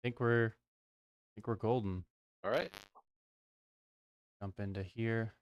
I think we're golden. All right. Jump into here.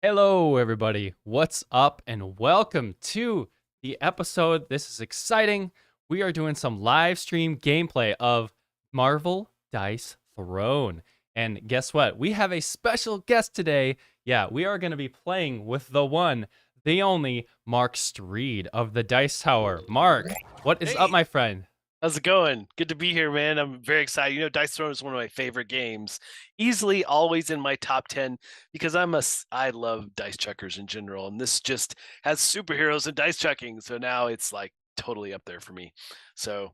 Hello, everybody. What's up, and welcome to the episode. This is exciting. We are doing some live stream gameplay of Marvel Dice Throne. And guess what? We have a special guest today. Yeah, we are going to be playing with the one, the only Mark Streed of the Dice Tower. Mark, what is up, my friend? How's it going? Good to be here, man. I'm very excited. You know, Dice Throne is one of my favorite games. Easily always in my top 10 because I love dice checkers in general, and this just has superheroes and dice checking. So now it's like totally up there for me. So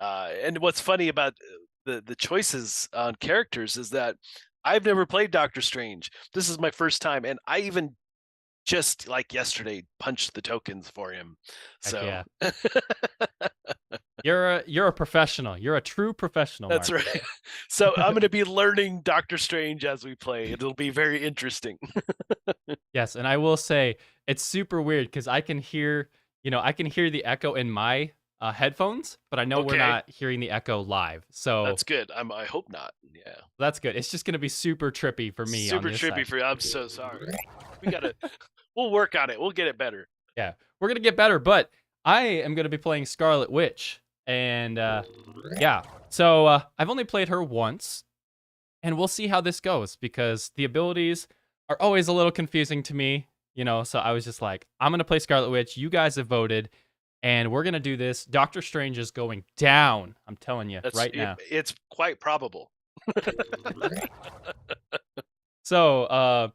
and what's funny about the choices on characters is that I've never played Doctor Strange. This is my first time, and I even just like yesterday punched the tokens for him. Heck So yeah. You're a professional. You're a true professional, That's Mark. right. So I'm going to be learning Doctor Strange as we play. It'll be very interesting. Yes, and I will say it's super weird because I can hear, I can hear the echo in my headphones, but I know we're Okay. not hearing the echo live. So That's good. I hope not. Yeah. that's good. It's just gonna be super trippy for me on Super this trippy side. for you. I'm so sorry. We'll work on it. We'll get it better. Yeah, we're gonna get better, but I am gonna be playing Scarlet Witch, and yeah. So I've only played her once, and we'll see how this goes because the abilities are always a little confusing to me. So I was just like, I'm gonna play Scarlet Witch. You guys have voted, and we're gonna do this. Doctor Strange is going down. I'm telling you right now. It's quite probable. So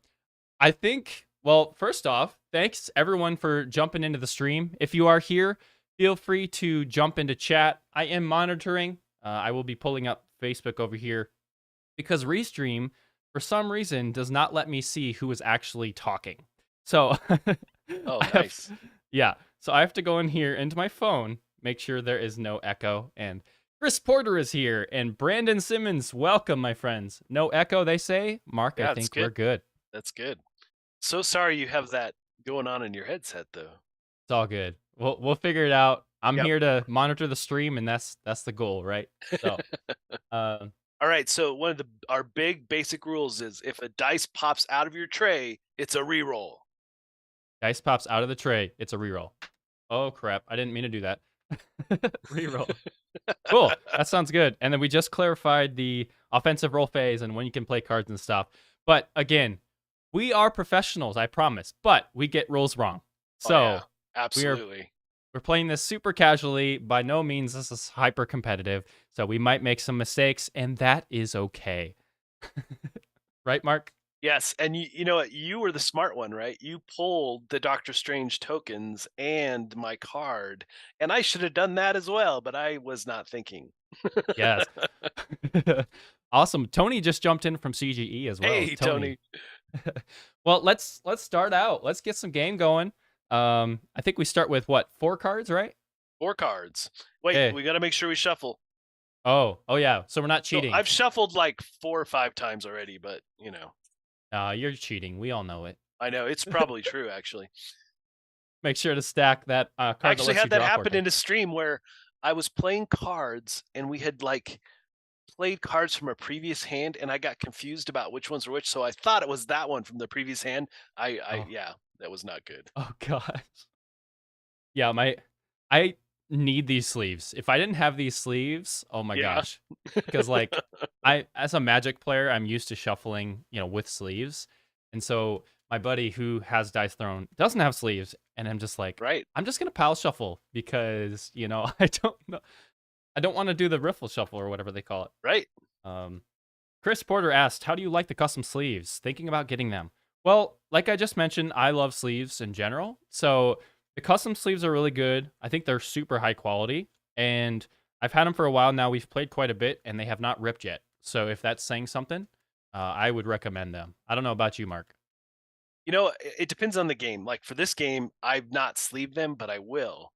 I think. Well, first off, thanks everyone for jumping into the stream. If you are here, feel free to jump into chat. I am monitoring. I will be pulling up Facebook over here because Restream, for some reason, does not let me see who is actually talking. So, Oh, nice. Yeah. So I have to go in here into my phone, make sure there is no echo. And Chris Porter is here, and Brandon Simmons. Welcome, my friends. No echo, they say. Mark, Yeah, I think we're good. That's good. So sorry you have that going on in your headset, though. It's all good. We'll figure it out. I'm Yep. here to monitor the stream, and that's the goal, right? So, All right. So one of our big basic rules is if a dice pops out of your tray, it's a reroll. dice pops out of the tray. It's a reroll. Oh crap! I didn't mean to do that. Reroll. Cool. That sounds good. And then we just clarified the offensive roll phase and when you can play cards and stuff. But again, we are professionals, I promise. But we get rules wrong. Oh yeah, So we are absolutely. we're playing this super casually. By no means this is hyper competitive. So we might make some mistakes, and that is okay. Right, Mark? Yes, and you know what? You were the smart one, right? You pulled the Doctor Strange tokens and my card, and I should have done that as well, but I was not thinking. Yes. Awesome. Tony just jumped in from CGE as well. Hey, Tony. Tony. Well, let's start out. Let's get some game going. I think we start with what, 4 cards, right? 4 cards. Wait, Okay. we got to make sure we shuffle. Oh yeah. So we're not So cheating. I've shuffled like 4 or 5 times already, but you know, You're cheating. We all know it. I know it's probably true actually. Make sure to stack that I card that actually lets you had that draw 4 happen in cards. a stream where I was playing cards and we had like played cards from a previous hand and I got confused about which ones were which. So I thought it was that one from the previous hand. Oh, Yeah, that was not good. oh gosh. Yeah, I need these sleeves. If I didn't have these sleeves, oh my Yeah. gosh. Because like I as a Magic player, I'm used to shuffling, with sleeves. And so my buddy who has Dice Throne doesn't have sleeves, and I'm just like, Right. I'm just gonna pile shuffle because, I don't know. I don't want to do the riffle shuffle or whatever they call it. Right. Um Chris Porter asked, "How do you like the custom sleeves? Thinking about getting them." Well, like I just mentioned, I love sleeves in general. So the custom sleeves are really good. I think they're super high quality, and I've had them for a while now. We've played quite a bit, and they have not ripped yet. So if that's saying something, I would recommend them. I don't know about you, Mark. You know, it depends on the game. Like for this game, I've not sleeved them, but I will.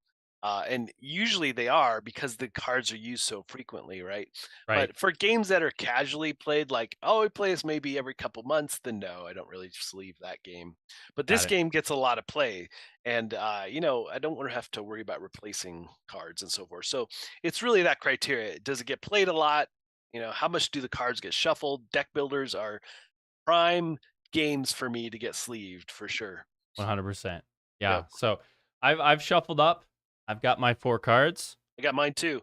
And usually they are because the cards are used so frequently, right? Right. But for games that are casually played, like, oh, we play this maybe every couple months, then no, I don't really sleeve that game. But Got this it. game gets a lot of play. And, I don't want to have to worry about replacing cards and so forth. So it's really that criteria. Does it get played a lot? How much do the cards get shuffled? Deck builders are prime games for me to get sleeved for sure. 100%. Yeah. Yep. So I've shuffled up. I've got my 4 cards. I got mine too.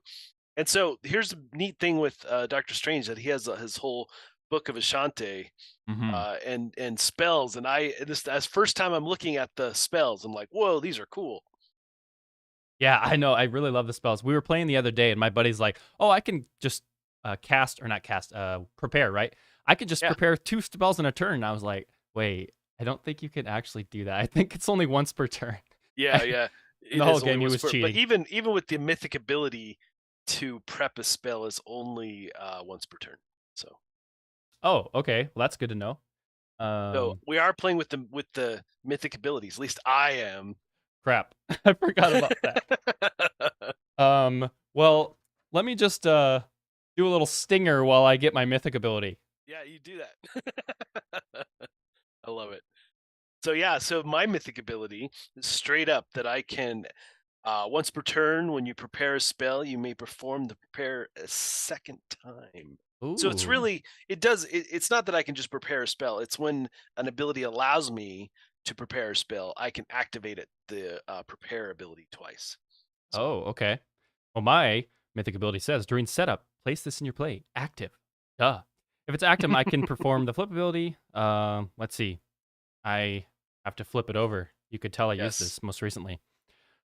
And so here's the neat thing with Doctor Strange that he has his whole book of Ashante Mhm. and spells. And this as first time I'm looking at the spells, I'm like, whoa, these are cool. Yeah, I know. I really love the spells. We were playing the other day, and my buddy's like, "Oh, I can just cast or not cast, prepare, right? I could just Yeah, prepare 2 spells in a turn." And I was like, "Wait, I don't think you can actually do that. I think it's only once per turn." yeah, yeah. And It the whole is only game, he once was per, but cheating. even with the mythic ability to prep a spell is only once per turn. So Oh, okay. Well, that's good to know. so Um, we are playing with the mythic abilities. At least I am. Crap, I forgot about that. Well, let me just do a little stinger while I get my mythic ability. Yeah, you do that. I love it. So yeah, so my mythic ability is straight up that I can once per turn when you prepare a spell, you may perform the prepare a second time. So it's Ooh. really it's not that I can just prepare a spell. It's when an ability allows me to prepare a spell, I can activate the prepare ability twice. So Oh, okay. Well, my mythic ability says during setup, place this in your play. Active. Duh. If it's active, I can perform the flip ability. Let's see. I have to flip it over. You could tell I used yes. this most recently.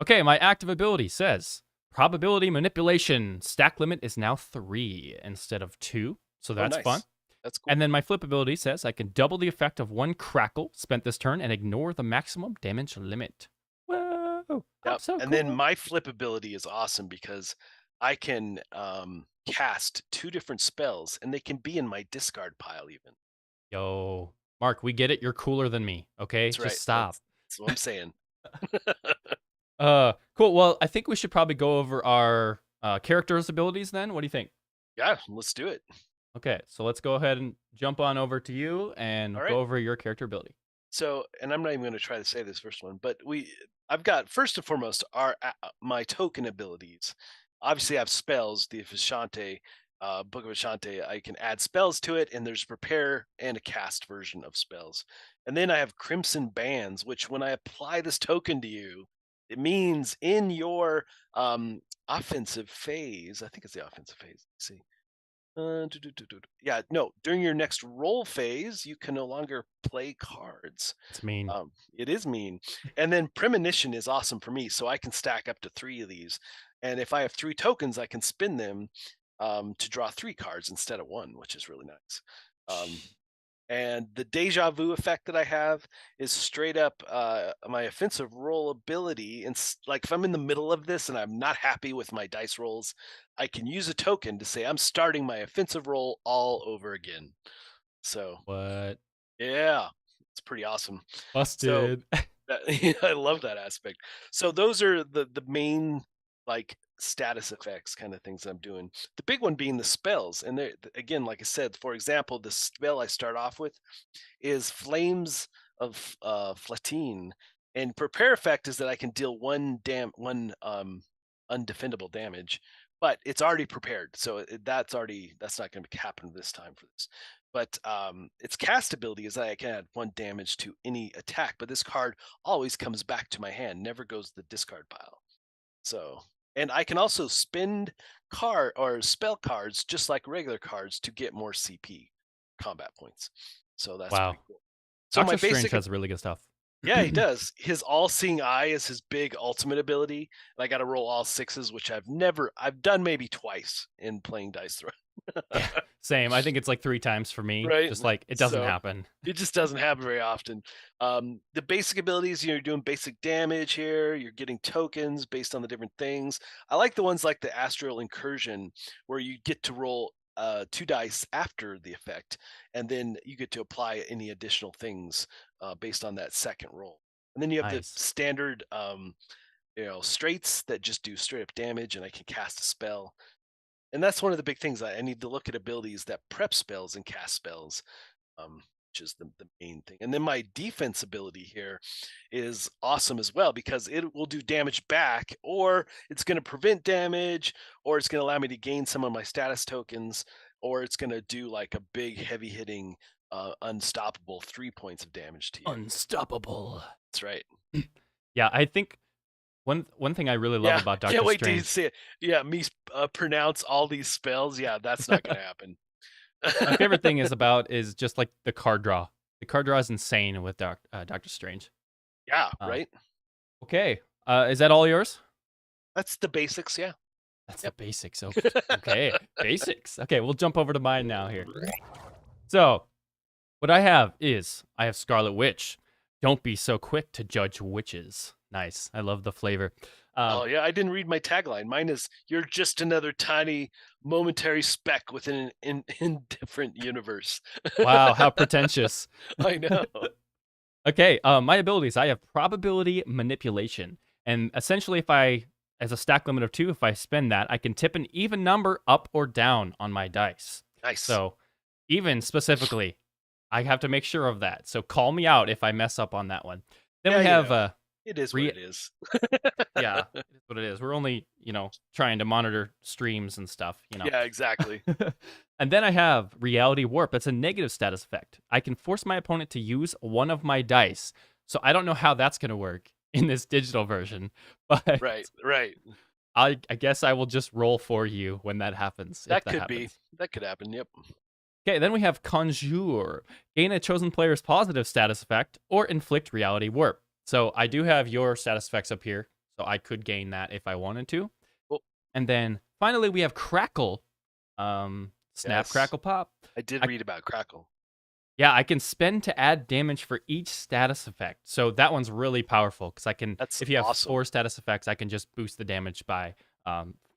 Okay, my active ability says probability manipulation. Stack limit is now 3 instead of 2. So Oh that's fun. nice. That's cool. And then my flip ability says I can double the effect of 1 crackle spent this turn and ignore the maximum damage limit. Whoa. That's Yep. so And then cool. my flip ability is awesome because I can cast 2 different spells and they can be in my discard pile even. Yo, Mark, we get it. You're cooler than me. Okay, That's just right. stop. That's what I'm saying. Cool. Well, I think we should probably go over our characters' abilities then. What do you think? Yeah, let's do it. Okay, so let's go ahead and jump on over to you All and right. go over your character ability. So, and I'm not even going to try to say this first one, but I've got first and foremost are my token abilities. Obviously, I have spells. The Vashante, Book of Vashante, I can add spells to it, and there's prepare and a cast version of spells. And then I have Crimson Bands, which when I apply this token to you, it means in your offensive phase. I think it's the offensive phase. Let's see. Yeah, no. During your next roll phase, you can no longer play cards. It's mean. It is mean. And then premonition is awesome for me, so I can stack up to 3 of these. And if I have 3 tokens, I can spin them to draw 3 cards instead of 1, which is really nice. And the deja vu effect that I have is straight up my offensive roll ability. And like if I'm in the middle of this and I'm not happy with my dice rolls, I can use a token to say I'm starting my offensive roll all over again. So What? yeah, it's pretty awesome. So Busted. I love that aspect. So those are the main like status effects kind of things I'm doing. The big one being the spells. And again, like I said, for example, the spell I start off with is Flames of Flatine. And prepare effect is that I can deal one undefendable damage, but it's already prepared. So that's not going to happen this time for this. But its cast ability is that I can add 1 damage to any attack, but this card always comes back to my hand, never goes to the discard pile. So, and I can also spend card or spell cards just like regular cards to get more CP combat points. So that's Wow. pretty cool. So Doctor my Strange basic has really good stuff. yeah, he does. His all-seeing eye is his big ultimate ability. And I got to roll all 6s, which I've done maybe twice in playing Dice Throw. Yeah, same. I think it's like 3 times for me. Right. Just like it doesn't So, happen. It just doesn't happen very often. The basic abilities, you're doing basic damage here. You're getting tokens based on the different things. I like the ones like the Astral Incursion, where you get to roll 2 dice after the effect, and then you get to apply any additional things based on that second roll. And then you have Nice. the standard, straights that just do straight up damage, and I can cast a spell. And that's one of the big things. I need to look at abilities that prep spells and cast spells, which is the main thing. And then my defense ability here is awesome as well because it will do damage back, or it's going to prevent damage, or it's going to allow me to gain some of my status tokens, or it's going to do like a big heavy hitting unstoppable 3 points of damage to you. Unstoppable. That's right. Yeah, I think one thing I really love about Doctor Can't wait Strange. to see it. Yeah, me pronounce all these spells. Yeah, that's not going to happen. My favorite thing is just like the card draw. The card draw is insane with Doctor Strange. Yeah, right. Okay, is that all yours? That's the basics. Yeah. That's the basics. Okay, basics. Okay, we'll jump over to mine now here. So, what I have Scarlet Witch. Don't be so quick to judge witches. Nice. I love the flavor. Oh yeah, I didn't read my tagline. Mine is "You're just another tiny, momentary speck within an indifferent universe." Wow, how pretentious. I know. Okay, my abilities. I have probability manipulation, and essentially, as a stack limit of 2, if I spend that, I can tip an even number up or down on my dice. Nice. So, even specifically, I have to make sure of that. So call me out if I mess up on that one. Then we have it is what it is. Yeah, it is what it is. We're only, trying to monitor streams and stuff, Yeah, exactly. And then I have reality warp. That's a negative status effect. I can force my opponent to use one of my dice. So I don't know how that's going to work in this digital version, but Right. I guess I will just roll for you when that happens. That could happen. Yep. Okay, then we have Conjure. Gain a chosen player's positive status effect or inflict reality warp. So I do have your status effects up here, so I could gain that if I wanted to. Cool. And then finally we have Crackle. Snap, Yes. Crackle, Pop. I did read about Crackle. Yeah, I can spend to add damage for each status effect. So that one's really powerful because if you have awesome. 4 status effects, I can just boost the damage by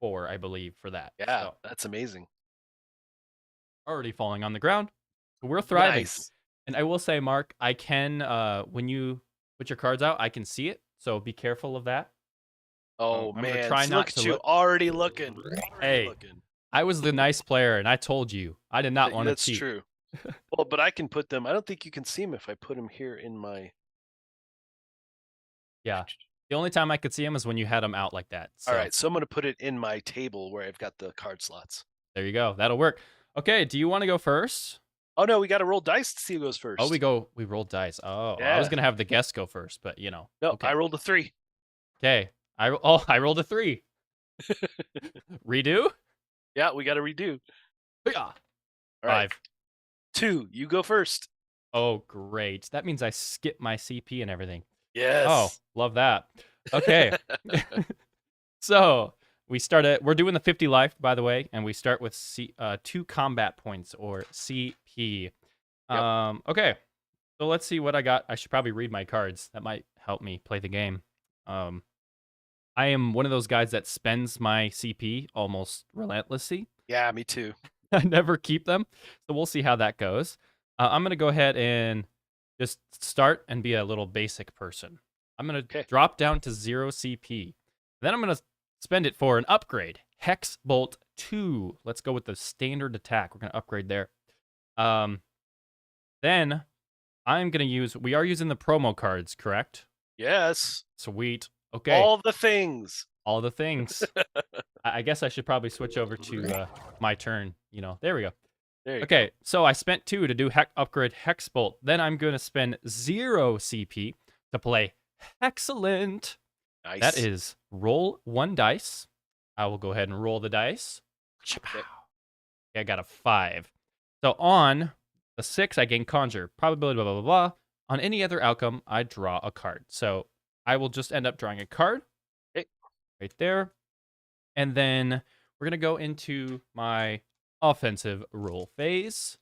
4, I believe, for that. Yeah, so, that's amazing. Already falling on the ground. So we're thriving. Nice. And I will say, Mark, I can, when you put your cards out, I can see it. So be careful of that. Oh, man. Try not look at to you already looking. Hey, I was the nice player, and I told you. I did not want to cheat. That's true. Well, but I can put them. I don't think you can see them if I put them here in my. Yeah. The only time I could see them is when you had them out like that. So. All right. So I'm going to put it in my table where I've got the card slots. There you go. That'll work. Okay. Do you want to go first? Oh, no. We got to roll dice to see who goes first. Oh, we rolled dice. Oh, yeah. I was going to have the guest go first, but No, okay. I rolled a 3. Okay. I rolled a 3. Redo? Yeah, we got to redo. Yeah. All right. 5. 2, you go first. Oh, great. That means I skip my CP and everything. Oh, Yes. love that. Okay. So we're doing the 50 life, by the way, and we start with 2 combat points, or CP. Yep. Okay. So let's see what I got. I should probably read my cards. That might help me play the game. I am one of those guys that spends my CP almost relentlessly. Yeah, me too. I never keep them. So we'll see how that goes. I'm going to go ahead and just start and be a little basic person. I'm going to drop down to 0 CP. Then I'm going to spend it for an upgrade. Hex Bolt 2. Let's go with the standard attack. We're going to upgrade there. Then I'm going to we are using the promo cards, correct? Yes. Sweet. Okay. All the things. All the things. I guess I should probably switch over to my turn. There we go. There you go. So I spent 2 to do upgrade Hex Bolt. Then I'm going to spend 0 CP to play Excellent. Nice. That is roll 1 dice. I will go ahead and roll the dice. Okay, I got a 5. So on the 6, I gain Conjure. Probability, blah, blah, blah, blah. On any other outcome, I draw a card. So I will just end up drawing a card. Okay. Right there. And then we're going to go into my offensive roll phase.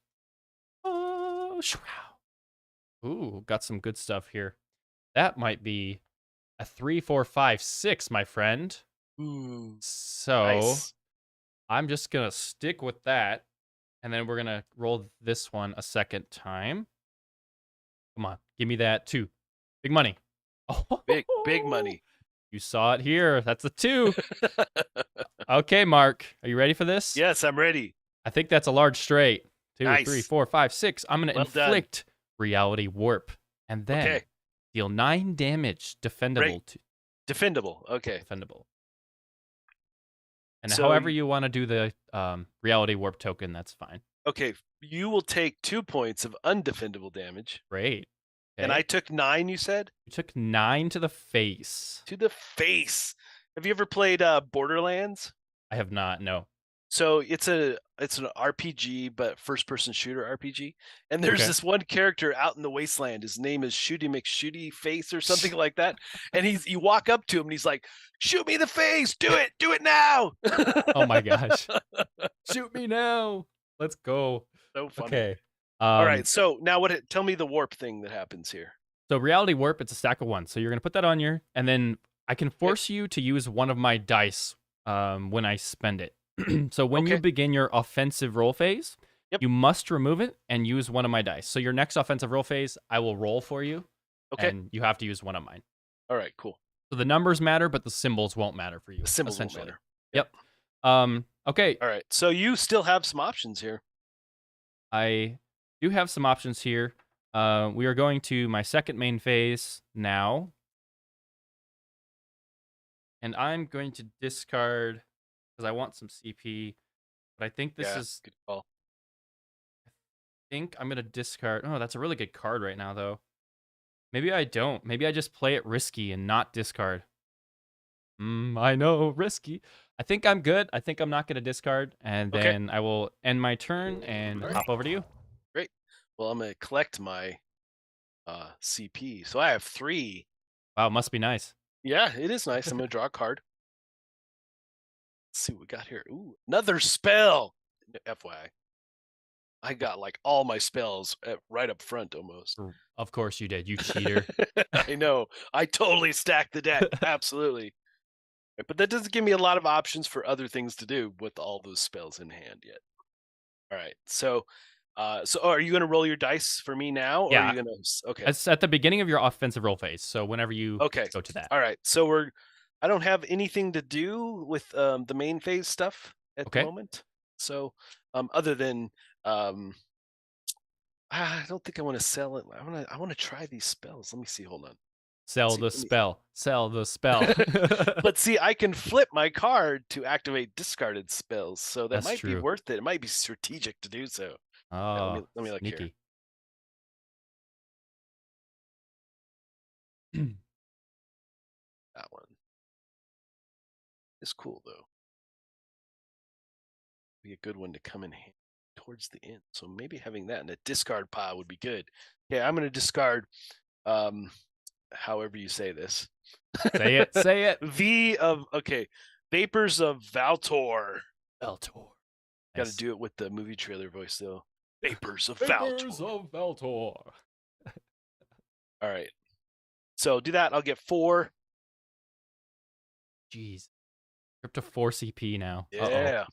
Oh, ooh, got some good stuff here. That might be a 3, 4, 5, 6, my friend. Ooh, so nice. I'm just going to stick with that. And then we're going to roll this one a second time. Come on, give me that 2. Big money. Oh. Big money. You saw it here. That's a 2. Okay, Mark. Are you ready for this? Yes, I'm ready. I think that's a large straight. 2, nice. 3, 4, 5, 6. I'm going to inflict reality warp. And then deal 9 damage. Defendable. Defendable. Okay. Defendable. And however you want to do the reality warp token, that's fine. Okay. You will take 2 points of undefendable damage. Great. Okay. And I took 9, you said? You took 9 to the face. To the face. Have you ever played Borderlands? I have not, no. So it's an RPG, but first-person shooter RPG. And there's this one character out in the wasteland. His name is Shooty McShooty Face or something like that. And you walk up to him and he's like, "Shoot me in the face! Do it now!" Oh my gosh! Shoot me now! Let's go. So funny. Okay. All right. So now tell me the warp thing that happens here. So reality warp, it's a stack of 1. So you're gonna put that on your, and then I can force you to use one of my dice when I spend it. So when you begin your offensive roll phase, you must remove it and use one of my dice. So your next offensive roll phase, I will roll for you. And you have to use one of mine. All right, cool. So the numbers matter, but the symbols won't matter for you. The symbols won't matter. Yep. Okay. All right. So you still have some options here. I do have some options here. We are going to my second main phase now. And I'm going to discard because I want some CP. But I think this is good call. I think I'm gonna discard. Oh, that's a really good card right now, though. Maybe I don't. Maybe I just play it risky and not discard. I know, risky. I think I'm good. I think I'm not gonna discard, and then I will end my turn and hop over to you. Great. Well, I'm gonna collect my CP. So I have 3. Wow, must be nice. Yeah, it is nice. I'm gonna draw a card. Let's see what we got here. Ooh, another spell. FYI. I got like all my spells right up front almost. Of course you did, you cheater. I know. I totally stacked the deck. Absolutely. But that doesn't give me a lot of options for other things to do with all those spells in hand yet. All right. So are you going to roll your dice for me now? Or yeah. Are you going to? Okay. It's at the beginning of your offensive roll phase. So whenever you go to that. All right. So I don't have anything to do with the main phase stuff at the moment. So other than I don't think I want to sell it. I want to try these spells. Let me see. Hold on. Sell the spell. Sell the spell. But see, I can flip my card to activate discarded spells, so that might be worth it. It might be strategic to do so. Oh, let me look sneaky. Here. That one is cool, though. Be a good one to come in handy. towards the end. So maybe having that in a discard pile would be good. Okay, I'm going to discard, however you say this. Say it. Say it. Vapors of Valtor. Valtor. Got to do it with the movie trailer voice, though. Vapors of Vapors Valtor. of Valtor. All right. So do that. I'll get 4. Jeez. We're up to 4 CP now. Yeah.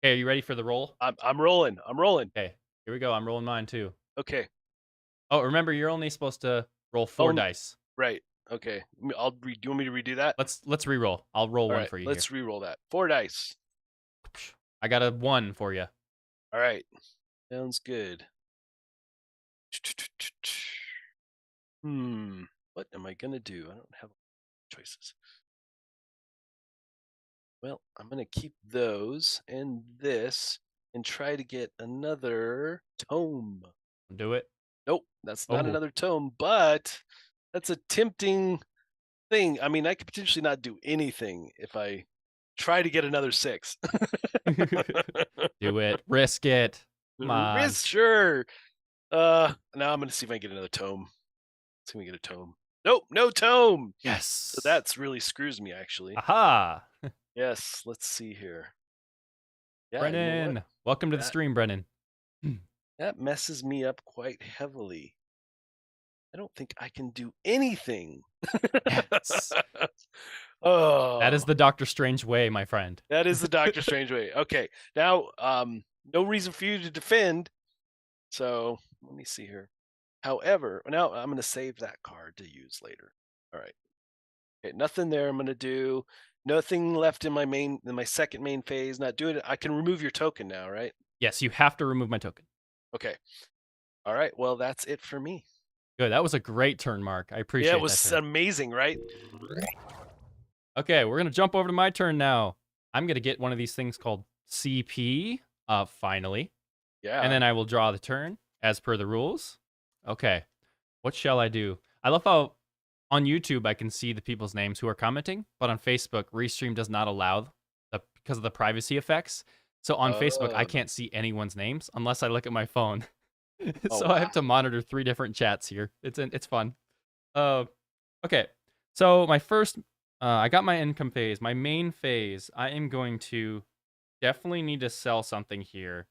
Okay, are you ready for the roll? I'm rolling. Okay, here we go. I'm rolling mine too. Okay. Oh, remember, you're only supposed to roll 4 dice. Right. Okay. Do you want me to redo that? Let's re-roll. I'll roll one for you. Let's re-roll that. 4 dice. I got a 1 for you. All right. Sounds good. What am I gonna do? I don't have choices. Well, I'm gonna keep those and this and try to get another tome. Do it. Nope, that's not another tome, but that's a tempting thing. I mean, I could potentially not do anything if I try to get another 6. Do it. Risk it. Come on. Sure. Now I'm gonna see if I can get another tome. Let's see if we get a tome. Nope, no tome. Yes. So that's really screws me, actually. Aha. Yes, let's see here. Yeah, Brennan, you know welcome to the stream, Brennan. That messes me up quite heavily. I don't think I can do anything. Yes. Oh, That is the Doctor Strange way, my friend. That is the Doctor Strange way. Okay, now no reason for you to defend. So let me see here. However, now I'm going to save that card to use later. All right. Okay, nothing there. I'm going to do nothing left in my second main phase. Not doing it. I can remove your token now, right? Yes, you have to remove my token. Okay. All right. Well, that's it for me. Good. That was a great turn, Mark. I appreciate it. Yeah, it was amazing, right? Okay, we're going to jump over to my turn now. I'm going to get one of these things called CP, finally. Yeah. And then I will draw the turn as per the rules. Okay. What shall I do? I love how on YouTube I can see the people's names who are commenting, but on Facebook, Restream does not allow because of the privacy effects. So on Facebook, I can't see anyone's names unless I look at my phone. So I have to monitor 3 different chats here. It's fun. Okay. So my first, I got my income phase. My main phase, I am going to definitely need to sell something here.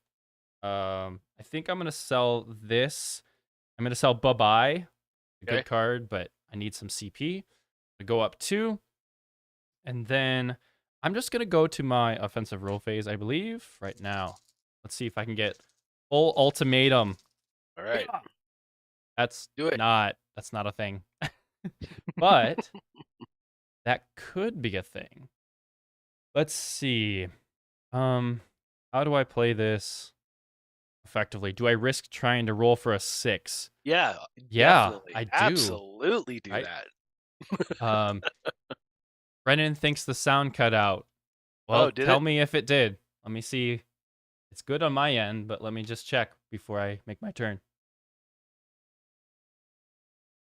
I think I'm going to sell this. I'm going to sell Bye-Bye, a good card, but I need some CP. I go up 2. And then I'm just going to go to my offensive roll phase, I believe, right now. Let's see if I can get full ultimatum. All right. That's not a thing. But that could be a thing. Let's see. How do I play this effectively? Do I risk trying to roll for a 6? Yeah, definitely. I do. Absolutely do that. Brennan thinks the sound cut out. Well, tell me if it did. Let me see. It's good on my end, but let me just check before I make my turn.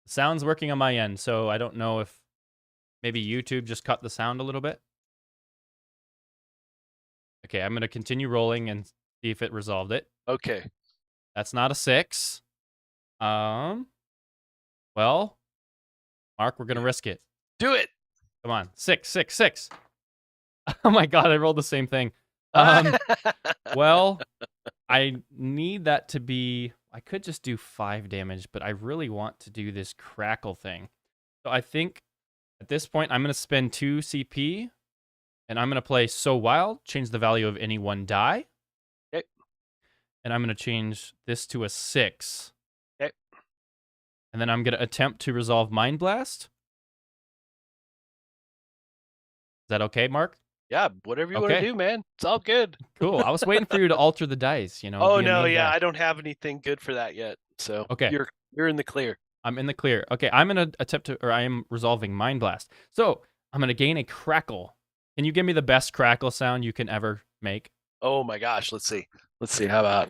The sound's working on my end, so I don't know if maybe YouTube just cut the sound a little bit. Okay, I'm going to continue rolling and see if it resolved it. Okay. That's not a 6. Well, Mark, we're going to risk it. Do it. Come on. 6, 6, 6. Oh my God, I rolled the same thing. Well, I need that to be, I could just do 5 damage, but I really want to do this crackle thing. So I think at this point, I'm going to spend 2 CP, and I'm going to play So Wild, change the value of any 1 die. Okay. And I'm going to change this to a 6. Okay. And then I'm going to attempt to resolve Mind Blast. Is that okay, Mark? Yeah, whatever you want to do, man. It's all good. Cool. I was waiting for you to alter the dice, you know. Oh, no, yeah, I don't have anything good for that yet. So okay. You're in the clear. I'm in the clear. Okay, I'm going to attempt to, or I am resolving Mind Blast. So I'm going to gain a crackle. Can you give me the best crackle sound you can ever make? Oh my gosh, let's see. How about?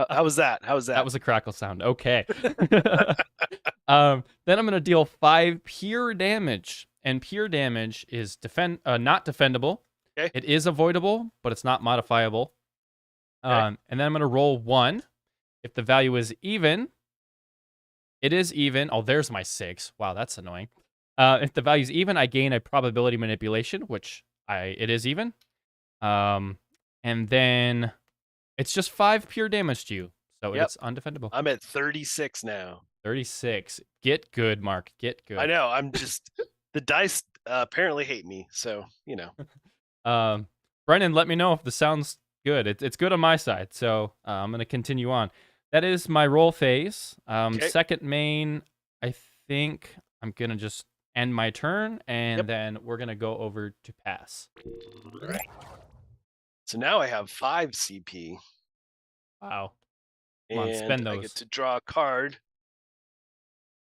How was that? That was a crackle sound. Okay. Then I'm going to deal 5 pure damage. And pure damage is not defendable. Okay. It is avoidable, but it's not modifiable. Okay. And then I'm going to roll 1. If the value is even, it is even. Oh, there's my 6. Wow, that's annoying. If the value is even, I gain a probability manipulation, which it is even. And then it's just 5 pure damage to you. So Yep. it's undefendable. I'm at 36 now. 36. Get good, Mark. Get good. I know. I'm just the dice apparently hate me. So, you know. Brennan, let me know if the sound's good. It's good on my side. So I'm going to continue on. That is my roll phase. Okay. Second main, I think I'm going to just end my turn, and then we're going to go over to pass. So now I have 5 CP. Wow. Come on, spend I get those. to draw a card.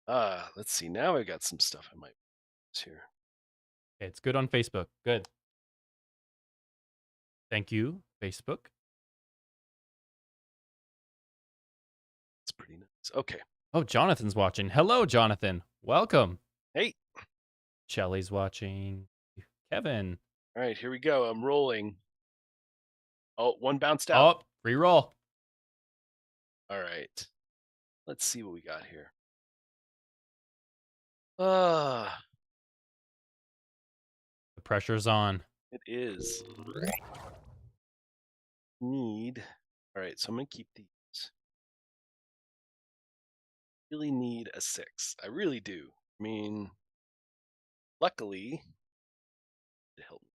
Let's see. Now I got some stuff I might use here. Okay, it's good on Facebook. Good. Thank you, Facebook. It's pretty nice. Okay. Oh, Jonathan's watching. Hello, Jonathan. Welcome. Hey. Shelly's watching. Kevin. All right, here we go. I'm rolling. Oh, 1 bounced out. Oh, free roll. All right. Let's see what we got here. The pressure's on. It is. Need. All right, so I'm going to keep these. Really need a 6. I really do. I mean, luckily, it helped me.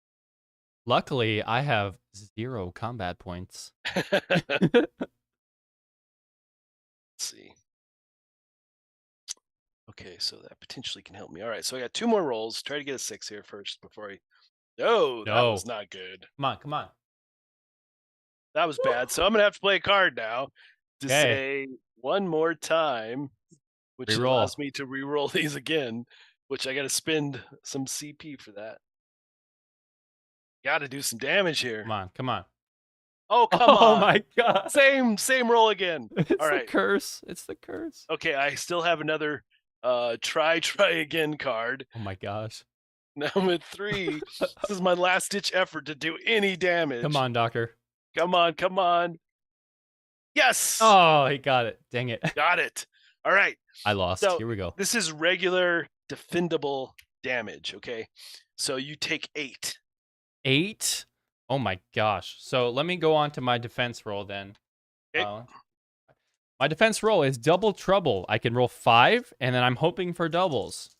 Luckily, I have 0 combat points. Let's see. Okay, so that potentially can help me. All right, so I got 2 more rolls. Try to get a 6 here first before I. Oh, that was not good. Come on, come on. That was bad. So I'm gonna have to play a card now to say one more time, which allows me to re-roll these again, which I got to spend some CP for that. Got to do some damage here. Come on, come on. Oh, come on. Oh my god. Same roll again. It's All right. the curse. It's the curse. Okay, I still have another try again card. Oh my gosh. Now I'm at 3. This is my last ditch effort to do any damage. Come on, doctor. Come on, come on. Yes. Oh, he got it. Dang it. Got it. All right. I lost. So here we go. This is regular defendable damage, okay? So you take 8. 8? Oh my gosh. So let me go on to my defense roll then. Okay. My defense roll is double trouble. I can roll 5, and then I'm hoping for doubles.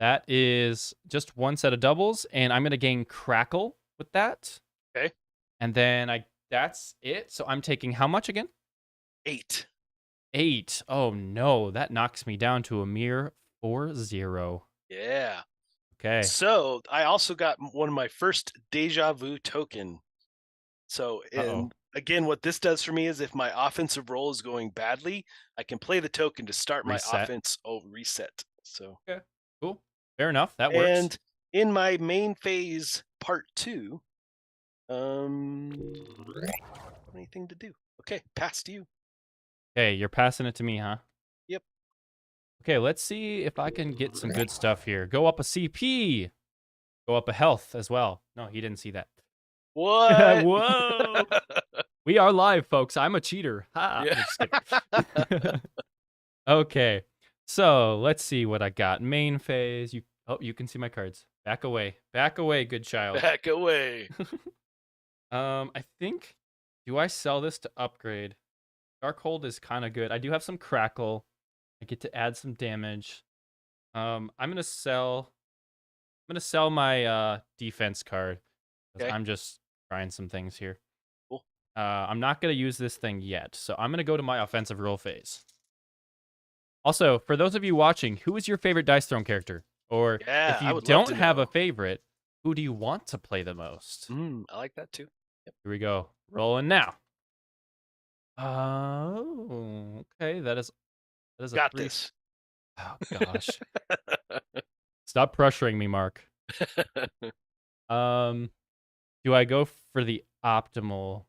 That is just 1 set of doubles, and I'm going to gain crackle with that. Okay. And then that's it. So I'm taking how much again? 8. 8. Oh no, that knocks me down to a mere 4-0. Yeah. Okay. So I also got one of my first deja vu token. So again, what this does for me is if my offensive roll is going badly, I can play the token to start my offense reset. So okay, cool. Fair enough. That works. And in my main phase part 2, anything to do. Okay, pass to you. Okay, you're passing it to me, huh? Yep. Okay, let's see if I can get some good stuff here. Go up a CP. Go up a health as well. No, he didn't see that. What? Whoa. We are live, folks. I'm a cheater. Ha. Yeah. Okay. So let's see what I got. Main phase. You can see my cards. Back away. Back away, good child. Back away. I think, do I sell this to upgrade? Darkhold is kind of good. I do have some crackle. I get to add some damage. I'm gonna sell my defense card. Okay. I'm just trying some things here. Cool. I'm not gonna use this thing yet, so I'm gonna go to my offensive roll phase. Also, for those of you watching, who is your favorite Dice Throne character? Or if you don't have a favorite, who do you want to play the most? I like that too. Yep. Here we go. Rolling now. Oh, okay. That is got this. Oh gosh. Stop pressuring me, Mark. Do I go for the optimal?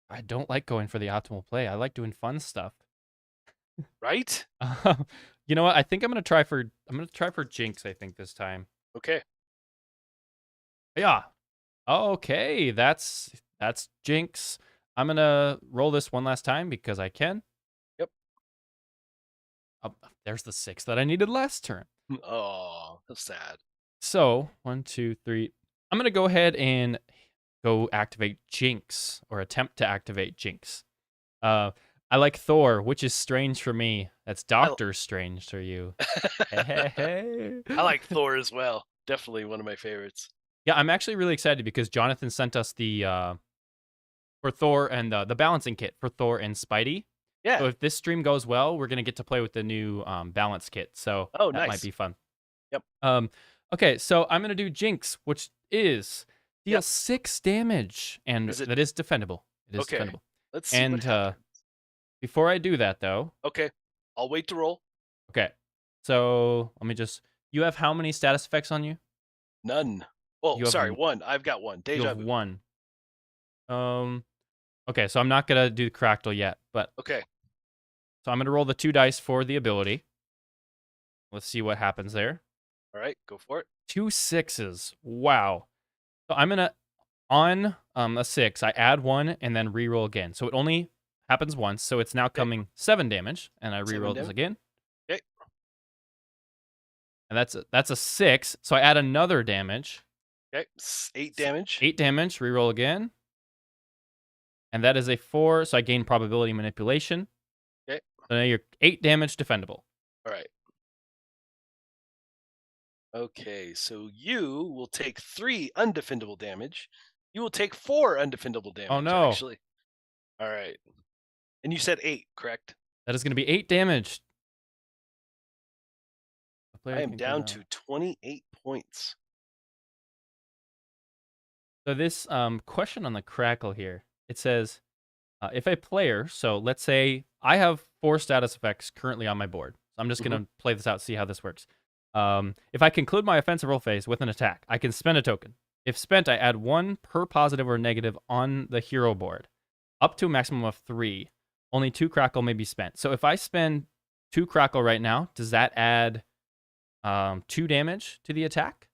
I don't like going for the optimal play. I like doing fun stuff. Right? You know what? I think I'm gonna try for Jinx. I think this time. Okay. Yeah. Okay, that's Jinx. I'm gonna roll this one last time because I can. Yep. Oh, there's the 6 that I needed last turn. Oh, that's sad. So 1, 2, 3. I'm gonna go ahead and go activate Jinx or attempt to activate Jinx. I like Thor, which is strange for me. That's I, Doctor Strange for you. Hey, hey, hey. I like Thor as well. Definitely one of my favorites. Yeah, I'm actually really excited because Jonathan sent us the for Thor and the balancing kit for Thor and Spidey. So Yeah. if this stream goes well, we're gonna get to play with the new balance kit. So Oh, that might nice. be fun. Yep. Okay, so I'm gonna do Jinx, which is deal Yep. 6 damage, and Is it that is defendable. It is okay? defendable. Let's see what And happens. before I do that, though, Okay, I'll wait to roll. okay. So let me just. You have how many status effects on you? None. Oh, You have sorry, one. I've got one. you Deja have vu. one. Okay, so I'm not gonna do Cractal yet, but Okay. so I'm gonna roll the 2 dice for the ability. Let's see what happens there. All right, go for it. 2 6s. Wow. So I'm gonna on a 6. I add 1 and then reroll again. So it only happens once. So it's now Okay. coming 7 damage, and I 7 reroll this damage. again. Okay. And that's a 6. So I add another damage. Okay, 8 damage. 8 damage. Reroll again. And that is a 4. So I gain probability manipulation. Okay. So now you're 8 damage defendable. All right. Okay, so you will take 3 undefendable damage. You will take 4 undefendable damage. Oh no. Actually. All right. And you said 8, correct? That is going to be 8 damage. I am down to 28 points. So this question on the Crackle here, it says, if a player, so let's say I have 4 status effects currently on my board. So I'm just going to play this out, see how this works. If I conclude my offensive roll phase with an attack, I can spend a token. If spent, I add 1 per positive or negative on the hero board, up to a maximum of 3. Only 2 Crackle may be spent. So if I spend 2 Crackle right now, does that add 2 damage to the attack?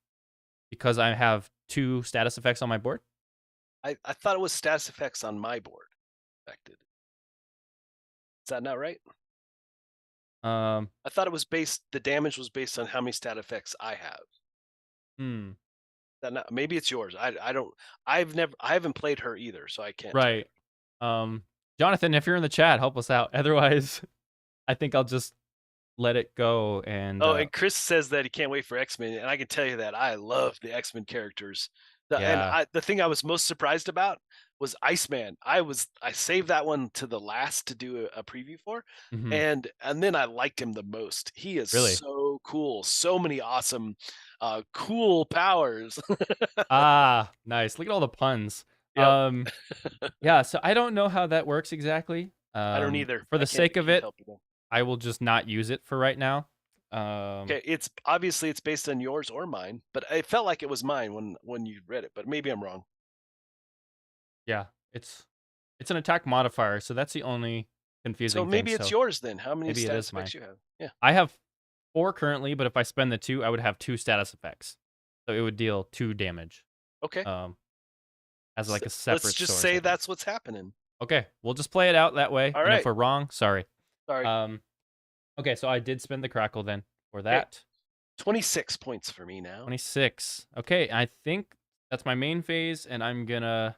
Because I have 2 status effects on my board? I thought it was status effects on my board affected. Is that not right? I thought it was the damage was based on how many stat effects I have. That not, maybe it's yours. I don't. I haven't played her either, so I can't. Right. Jonathan, if you're in the chat, help us out. Otherwise, I think I'll just let it go. And and Chris says that he can't wait for X-Men, and I can tell you that I love the X-Men characters. yeah. The thing I was most surprised about was Iceman. I saved that one to the last to do a preview for, and then I liked him the most. He is Really? so cool. So many awesome, cool powers. Ah, nice. Look at all the puns. Yep. Yeah. So I don't know how that works exactly. I don't either. For the sake of it, help you. I will just not use it for right now. Okay, it's obviously it's based on yours or mine, but it felt like it was mine when you read it, but maybe I'm wrong. Yeah, it's an attack modifier, so that's the only confusing So maybe thing. it's yours then. How many maybe it status is mine. effects you have? Yeah. I have 4 currently, but if I spend the 2, I would have 2 status effects. So it would deal 2 damage. Okay. As like a separate Let's just source, say that's what's happening. Okay, we'll just play it out that way. All and right. if we're wrong, sorry. Sorry. Okay, so I did spend the Crackle then for that. 26 points for me now. 26. Okay, I think that's my main phase, and I'm gonna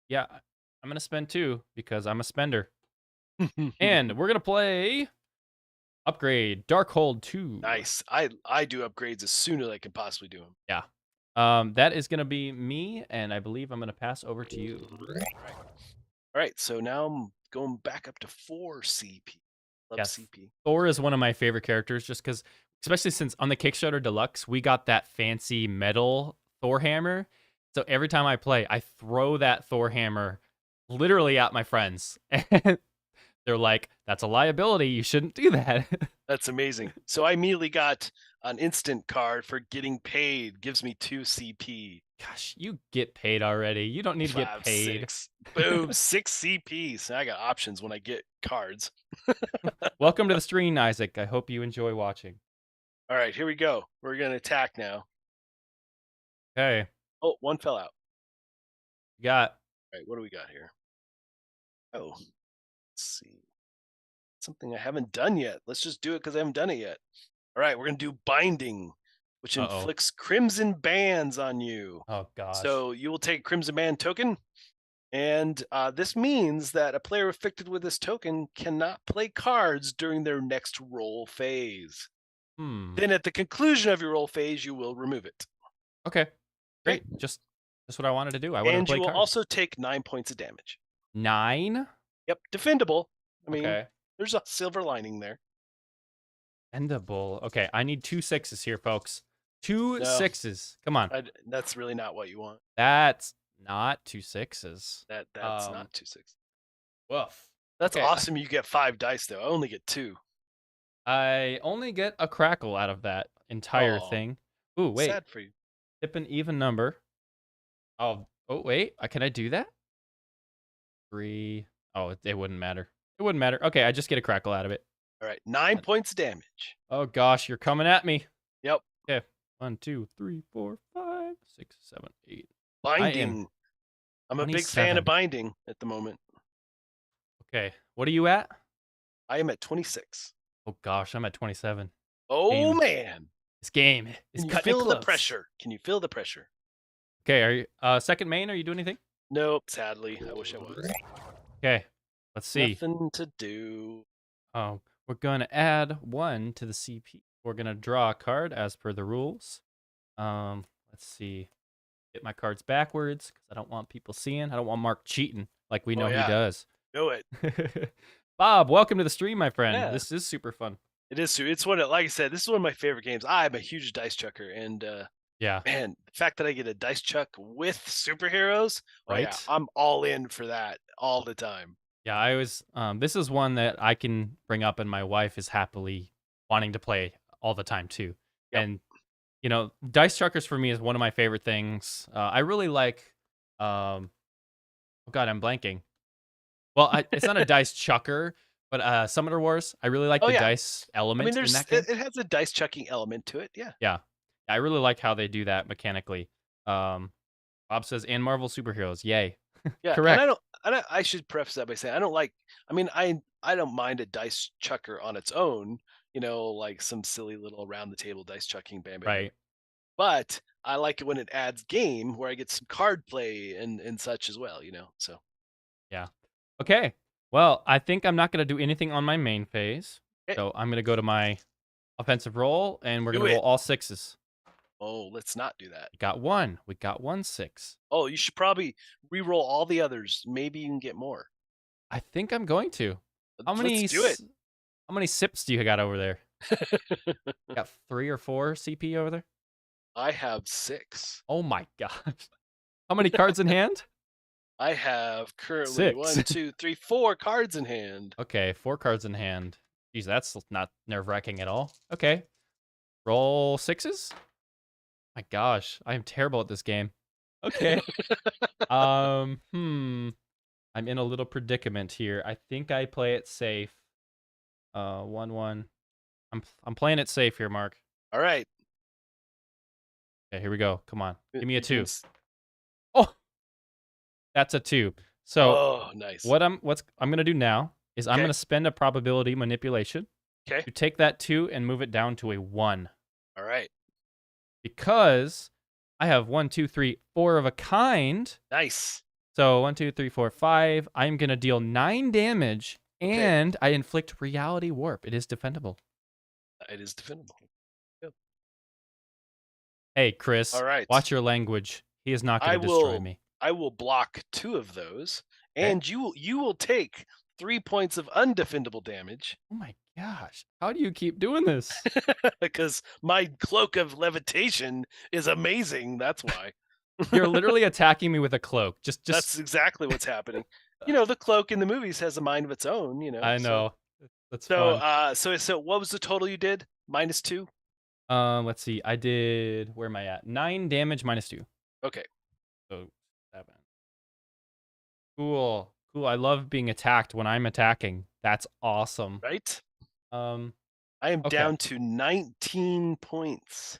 yeah, I'm gonna spend 2 because I'm a spender. And we're gonna play upgrade Darkhold 2. Nice. I do upgrades as soon as I can possibly do them. Yeah. That is gonna be me, and I believe I'm gonna pass over to you. All right. So now I'm going back up to 4 CP. Love Yes. CP. Thor is one of my favorite characters just because, especially since on the Kickstarter Deluxe, we got that fancy metal Thor hammer. So every time I play, I throw that Thor hammer literally at my friends. And they're like, that's a liability. You shouldn't do that. That's amazing. So I immediately got an instant card for getting paid. Gives me 2 CP. Gosh, you get paid already. You don't need to get 5, paid. 6. Boom, 6 CP. So I got options when I get cards. Welcome to the stream, Isaac. I hope you enjoy watching. All right, here we go. We're going to attack now. Okay. Oh, one fell out. You got. All right, what do we got here? Oh, let's see. Something I haven't done yet. Let's just do it because I haven't done it yet. All right, we're gonna do binding, which Uh-oh. inflicts crimson bands on you. Oh, gosh. So you will take crimson band token, and this means that a player afflicted with this token cannot play cards during their next roll phase. Hmm. Then, at the conclusion of your roll phase, you will remove it. Okay. Okay? Great. Just what I wanted to do. I wanted to And play you will cards. also take 9 points of damage. 9? Yep, defendable. I mean, Okay. there's a silver lining there. Endable. Okay, I need 2 6s here, folks. 2 No. 6s. Come on. That's really not what you want. That's not 2 6s. That's not 2/6. Woof. That's Okay, awesome. You get 5 dice though. I only get 2. I only get a crackle out of that entire Oh, thing. Ooh, wait. sad for you. Tip an even number. Oh, wait. Can I do that? 3. Oh, it wouldn't matter. It wouldn't matter. Okay, I just get a crackle out of it. All right, 9 points of damage. Oh gosh, you're coming at me. Yep. Okay. 1, 2, 3, 4, 5, 6, 7, 8. Binding. I'm a big fan 27. of binding at the moment. Okay. What are you at? I am at 26. Oh gosh, I'm at 27. Oh Game. man. This game is Can you cutting it feel the close. pressure? Can you feel the pressure? Okay, are you second main? Are you doing anything? Nope, sadly. I wish I was. Okay, let's see. Nothing to do. Oh, we're gonna add 1 to the CP. We're gonna draw a card as per the rules. Let's see. Get my cards backwards because I don't want people seeing. I don't want Mark cheating like we know he yeah. does. Do it. Bob, welcome to the stream, my friend. Yeah. This is super fun. It is true. It's like I said, this is one of my favorite games. I'm a huge dice chucker, and Yeah. man, the fact that I get a dice chuck with superheroes, oh yeah, Right? I'm all in for that all the time. Yeah, I was. This is one that I can bring up, and my wife is happily wanting to play all the time too. Yep. And you know, dice chuckers for me is one of my favorite things. I really like. Oh God, I'm blanking. Well, it's not a dice chucker, but Summoner Wars. I really like Oh the yeah. dice I element mean, in that game. it has a dice chucking element to it. Yeah. Yeah, I really like how they do that mechanically. Bob says, "And Marvel superheroes, yay!" Yeah. Correct. And I should preface that by saying I don't like. I mean, I don't mind a dice chucker on its own. You know, like some silly little around the table dice chucking, bam, bam, bam. Right. But I like it when it adds game where I get some card play and such as well. You know, so Yeah. Okay. Well, I think I'm not going to do anything on my main phase. Okay. So I'm going to go to my offensive roll, and we're Do going to roll it. all 6s. Oh, let's not do that. We got 1. We got 1 6. Oh, you should probably re-roll all the others. Maybe you can get more. I think I'm going to. How many Let's do it. How many sips do you got over there? Got 3 or 4 CP over there? I have 6. Oh my gosh. How many cards in hand? I have currently 6. 1, 2, 3, 4 cards in hand. Okay, 4 cards in hand. Geez, that's not nerve-wracking at all. Okay. Roll 6s? My gosh, I am terrible at this game. Okay. I'm in a little predicament here. I think I play it safe. 1-1. I'm playing it safe here, Mark. All right. Okay, here we go. Come on. Give me a You 2. can Oh, that's a 2. So Oh, nice. what I'm gonna do now is I'm Okay. gonna spend a probability manipulation Okay. to take that 2 and move it down to a 1. All right. Because I have 1, 2, 3, 4 of a kind. Nice. So 1, 2, 3, 4, 5. I'm gonna deal 9 damage, Okay. and I inflict reality warp. It is defendable. It is defendable. Hey, Chris. All right. Watch your language. He is not gonna destroy me. I will block 2 of those, Okay. and you will take 3 points of undefendable damage Oh my gosh. How do you keep doing this? because my cloak of levitation is amazing. That's why. You're literally attacking me with a cloak. Just That's exactly what's happening. You know, the cloak in the movies has a mind of its own. You know. I so- know. That's So, fun. so what was the total you did? -2. Let's see. I did. Where am I at? 9 damage minus 2. Okay. So 7. Cool. Cool. I love being attacked when I'm attacking. That's awesome. Right. Um. I am Okay. down to 19 points.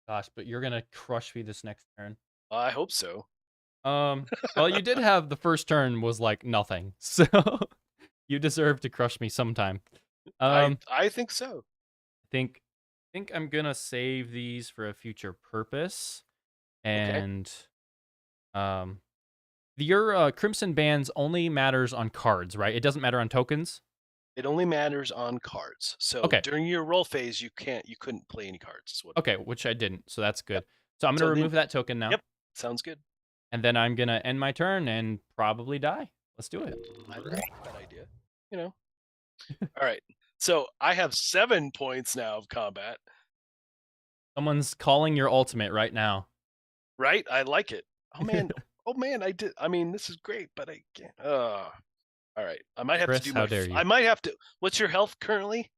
Gosh, but you're gonna crush me this next turn. I hope so. Well, you did have the first turn was like nothing, so you deserve to crush me sometime. I think so. think think I'm gonna save these for a future purpose, Okay. and um, your Crimson Bands only matters on cards, right? It doesn't matter on tokens. It only matters on cards. So Okay, during your roll phase, you couldn't play any cards. Is what. okay, which I didn't, so that's Yep. good. So I'm gonna So then, remove that token now, yep, sounds good. and then I'm gonna end my turn and probably die. Let's do it. I like that idea. You know. All right. So I have 7 points now of combat. Someone's calling your ultimate right now. Right? I like it. Oh man. Oh man. I did. I mean, this is great, but I can't. All right. I might have Chris, to do how my. dare you? I might have to. What's your health currently?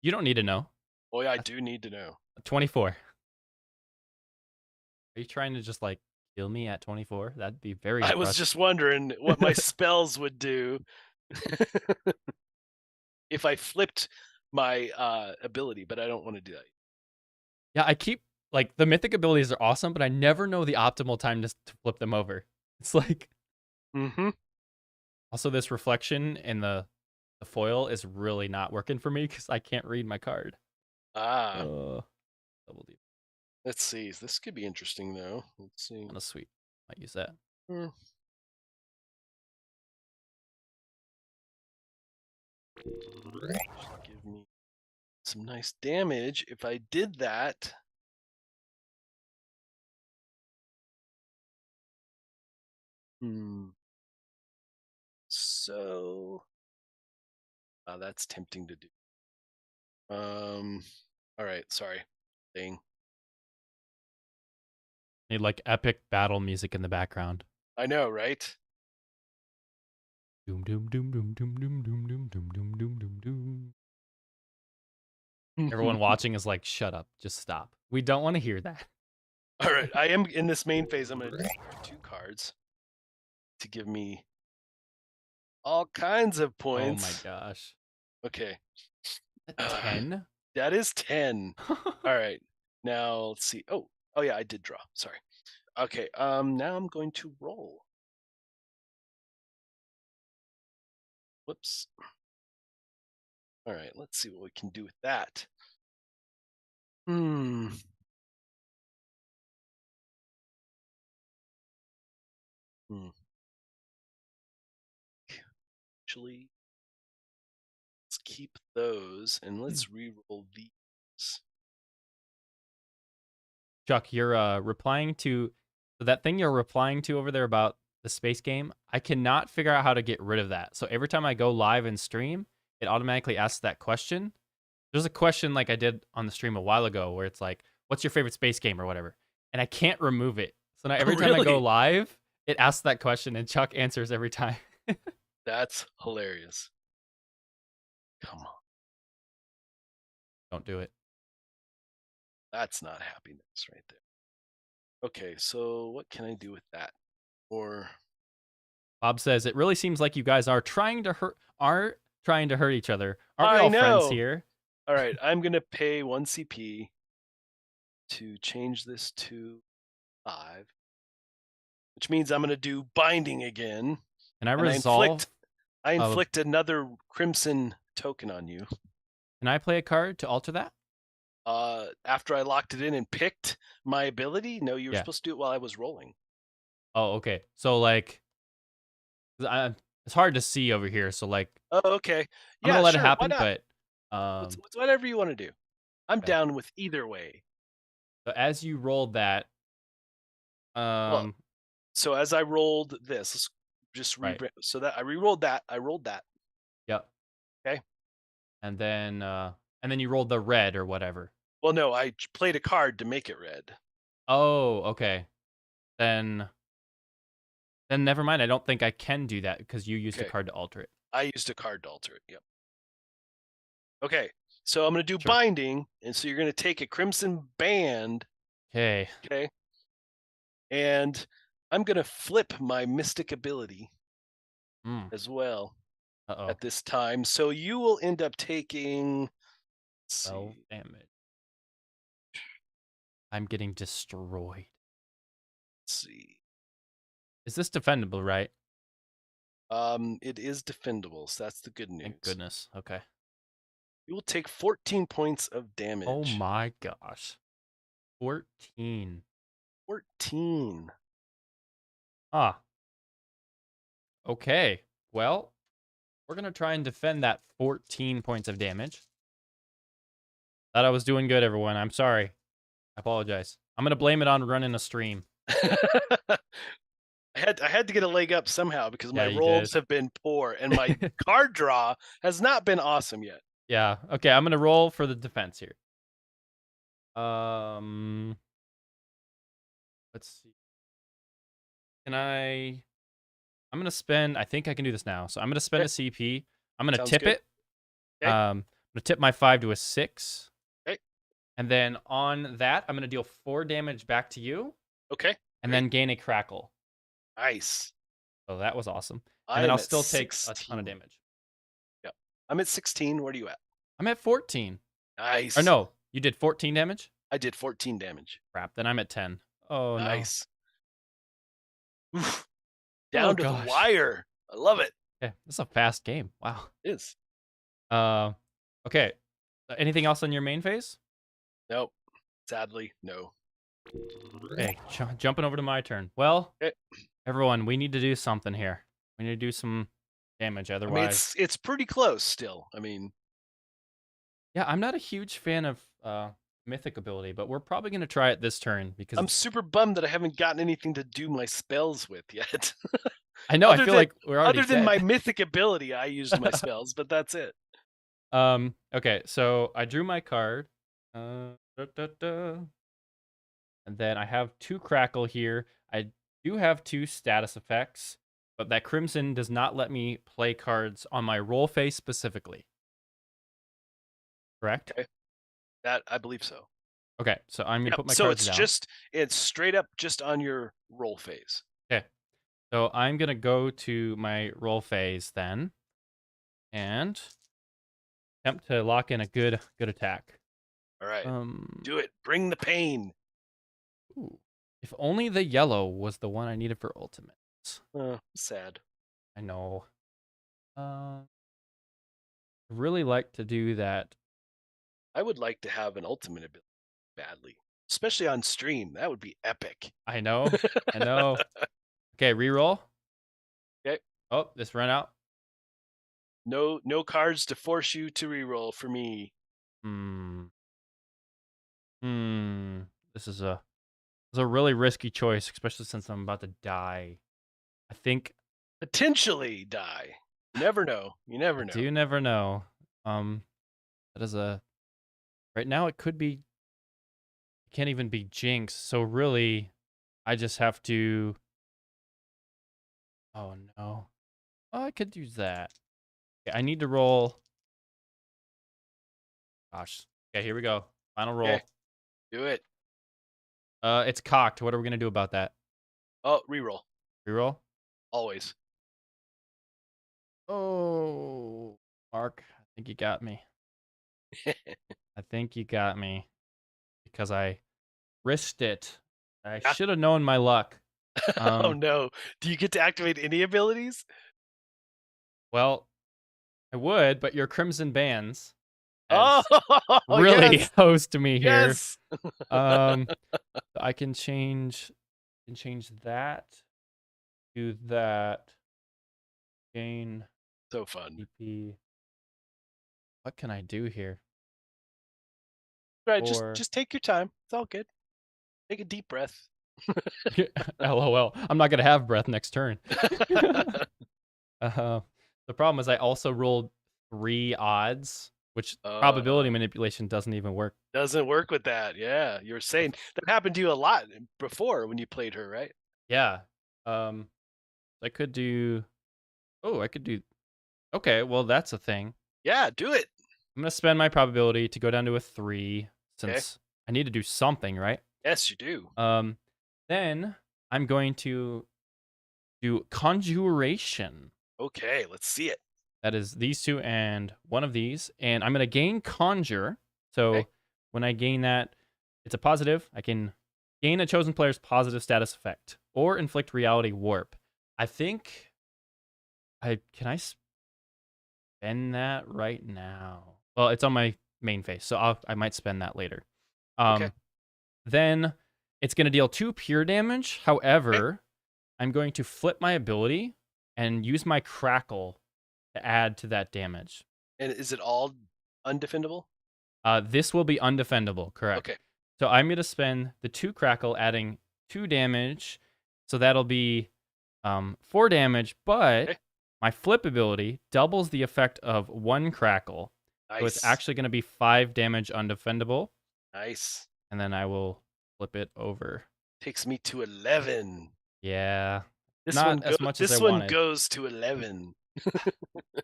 You don't need to know. Oh yeah, I do need to know. 24. Are you trying to just like kill me at 24? That'd be very I was depressing. just wondering what my spells would do if I flipped my ability, but I don't want to do that. Yeah, I keep like the mythic abilities are awesome, but I never know the optimal time to flip them over. It's like Mm-hmm. also this reflection in the foil is really not working for me because I can't read my card. Ah, Double D. let's see. This could be interesting though. Let's see. On a sweet. Might use that. Hmm. Should give me some nice damage if I did that. Hmm. So, that's tempting to do. All right. Sorry. Thing. Need like epic battle music in the background. I know, right? Doom doom doom doom doom doom doom doom doom doom doom doom doom. Everyone watching is like, shut up, just stop. We don't want to hear that. All right. I am in this main phase. I'm going to discard 2 cards to give me all kinds of Oh my points. gosh. Okay. 10? That is 10. All right. Now let's see. Oh yeah, I did draw. Sorry. Okay. Now I'm going to roll. Whoops. All right. Let's see what we can do with that. Hmm. Hmm. Actually, let's keep those and let's re-roll these. Chuck, you're replying to that thing you're replying to over there about the space game. I cannot figure out how to get rid of that. So every time I go live and stream, it automatically asks that question. There's a question like I did on the stream a while ago where it's like, what's your favorite space game or whatever? And I can't remove it. So now every time I go Really? live, it asks that question and Chuck answers every time. That's hilarious. Come on. Don't do it. That's not happiness right there. Okay, so what can I do with that? Or Bob says it really seems like you guys are trying to hurt each other. Aren't we I all friends know. here? All right, I'm going to pay 1 CP to change this to 5, which means I'm going to do binding again. Can I And resolve? I inflict another crimson token on you. Can I play a card to alter that? After I locked it in and picked my ability, no, you were Yeah. supposed to do it while I was rolling. Oh, okay. So like, it's hard to see over here. So like, Oh, okay. I'm Yeah, gonna let sure. it happen, Why not? but It's whatever you want to do. I'm okay. down with either way. So as you rolled that, Well, so as I rolled this, let's just right. so that I re-rolled that. I rolled that. Yep. Okay. And then you rolled the red or whatever. Well, no, I played a card to make it red. Oh, okay. Then never mind. I don't think I can do that because you used a Okay. card to alter it. I used a card to alter it. Yep. Okay. So I'm going to do Sure. binding, and so you're going to take a crimson band. Okay. Okay. And I'm going to flip my mystic ability as well Uh-oh. at this time. So you will end up taking 12 damage. I'm getting destroyed. Let's see. Is this defendable, right? It is defendable, so that's the good news. Thank goodness. Okay. You will take 14 points of damage. Oh my gosh. 14. 14. Ah. Okay. Well, we're going to try and defend that 14 points of damage. Thought I was doing good, everyone. I'm sorry. I apologize. I'm going to blame it on running a stream. I had to get a leg up somehow because Yeah, my you rolls did. have been poor and my card draw has not been awesome yet. Yeah. Okay, I'm going to roll for the defense here. Let's see. I'm going to spend, I think I can do this now. So I'm going to spend a CP. I'm going to Sounds tip good. it. Okay. I'm going to tip my 5 to a 6. Okay. And then on that, I'm going to deal 4 damage back to you. Okay. And then gain a crackle. Nice. So that was awesome. And then I'll still take 16. a ton of damage. Yep. I'm at 16. Where are you at? I'm at 14. Nice. Or no, you did 14 damage? I did 14 damage. Crap, then I'm at 10. Oh, nice. no. Oof. Down to the wire. I love it. Yeah, this is a fast game. Wow. It is. Okay. Anything else on your main phase? Nope. Sadly, no. Okay, jumping over to my turn. Well, everyone, we need to do something here. We need to do some damage, otherwise. I mean, it's pretty close still. I mean, yeah, I'm not a huge fan of mythic ability, but we're probably going to try it this turn because I'm super bummed that I haven't gotten anything to do my spells with yet. I know. I feel like we're already other than dead. my mythic ability, I used my spells, but that's it. Okay, so I drew my card. And then I have 2 crackle here. I do have 2 status effects, but that crimson does not let me play cards on my roll phase specifically. Correct? Okay. That I believe so. Okay, so I'm gonna put my so cards down. It's straight up just on your roll phase. Okay. So I'm gonna go to my roll phase then and attempt to lock in a good attack. All right. Do it. Bring the pain. Ooh. If only the yellow was the one I needed for ultimates. Sad. I know. I really like to do that. I would like to have an ultimate ability badly, especially on stream. That would be epic. I know. I know. Okay, reroll. Okay. Oh, this ran out. No cards to force you to reroll for me. This is a really risky choice, especially since I'm about to die. I think potentially die. You never know. You never know. You never know. That is right now it could be. It can't even be Jinx. So really, I just have to. Oh no. Oh, I could use that. Okay, I need to roll. Gosh. Okay, here we go. Final roll. Okay. Do it. It's cocked. What are we gonna do about that? Oh, reroll. Reroll? Always. Oh, Mark, I think you got me. I think you got me because I risked it. I should have known my luck. Oh no! Do you get to activate any abilities? Well, I would, but your Crimson Bands really host me here. Yes. I can change that to that. Gain. So fun. EP. What can I do here? Right, just take your time. It's all good. Take a deep breath. LOL. I'm not gonna have breath next turn. The problem is I also rolled 3 odds, which probability manipulation doesn't even work. Doesn't work with that. Yeah, you're saying that happened to you a lot before when you played her, right? Yeah. I could do. Oh, I could do. Okay, well that's a thing. Yeah, do it. I'm gonna spend my probability to go down to a 3 since I need to do something, right? Yes, you do. Then I'm going to do Conjuration. Okay, let's see it. That is these 2 and one of these, and I'm gonna gain Conjure. So when I gain that, It's a positive. I can gain a chosen player's positive status effect or inflict reality warp. I think can I spend that right now? Well, it's on my main face, so I might spend that later. Okay. Then it's going to deal 2 pure damage. However, I'm going to flip my ability and use my crackle to add to that damage. And is it all undefendable? This will be undefendable, correct? Okay. So I'm going to spend the 2 crackle, adding 2 damage. So that'll be 4 damage, but my flip ability doubles the effect of 1 crackle. Nice. So it's actually going to be 5 damage undefendable. Nice. And then I will flip it over. Takes me to 11. Yeah. This Not one as much as I This one wanted. goes to 11.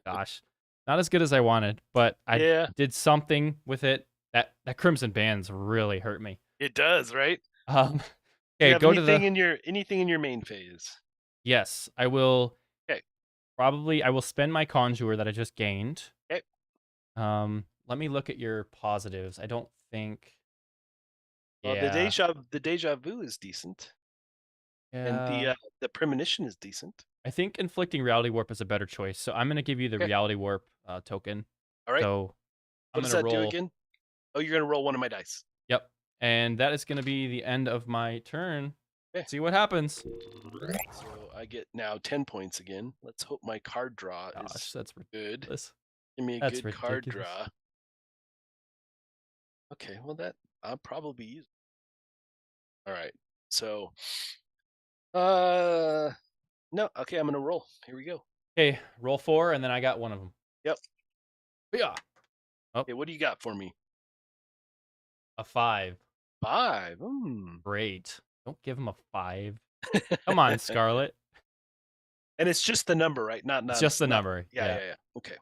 Gosh. Not as good as I wanted, but I did something with it. That Crimson Band's really hurt me. It does, right? Okay, Do you have go anything to the anything in your main phase. Yes, I will. Okay. Probably I will spend my conjure that I just gained. Okay. Let me look at your positives. I don't think. Well, Yeah. the deja vu is decent. Yeah. And the premonition is decent. I think inflicting reality warp is a better choice. So I'm gonna give you the reality warp token. All right. So what does that do again? Oh, you're gonna roll one of my dice. Yep. And that is gonna be the end of my turn. Okay. See what happens. So I get now 10 points again. Let's hope my card draw is That's good. ridiculous. Give me a That's good card ridiculous. draw. Okay, well that I'll probably use. All right. So no, okay, I'm gonna roll. Here we go. Okay, roll 4, and then I got one of them. Yep. Yeah. Oh. Okay, what do you got for me? A 5. 5. Great. Don't give him a 5. Come on, Scarlet. And it's just the number, right? Not It's just the number. Yeah. Okay.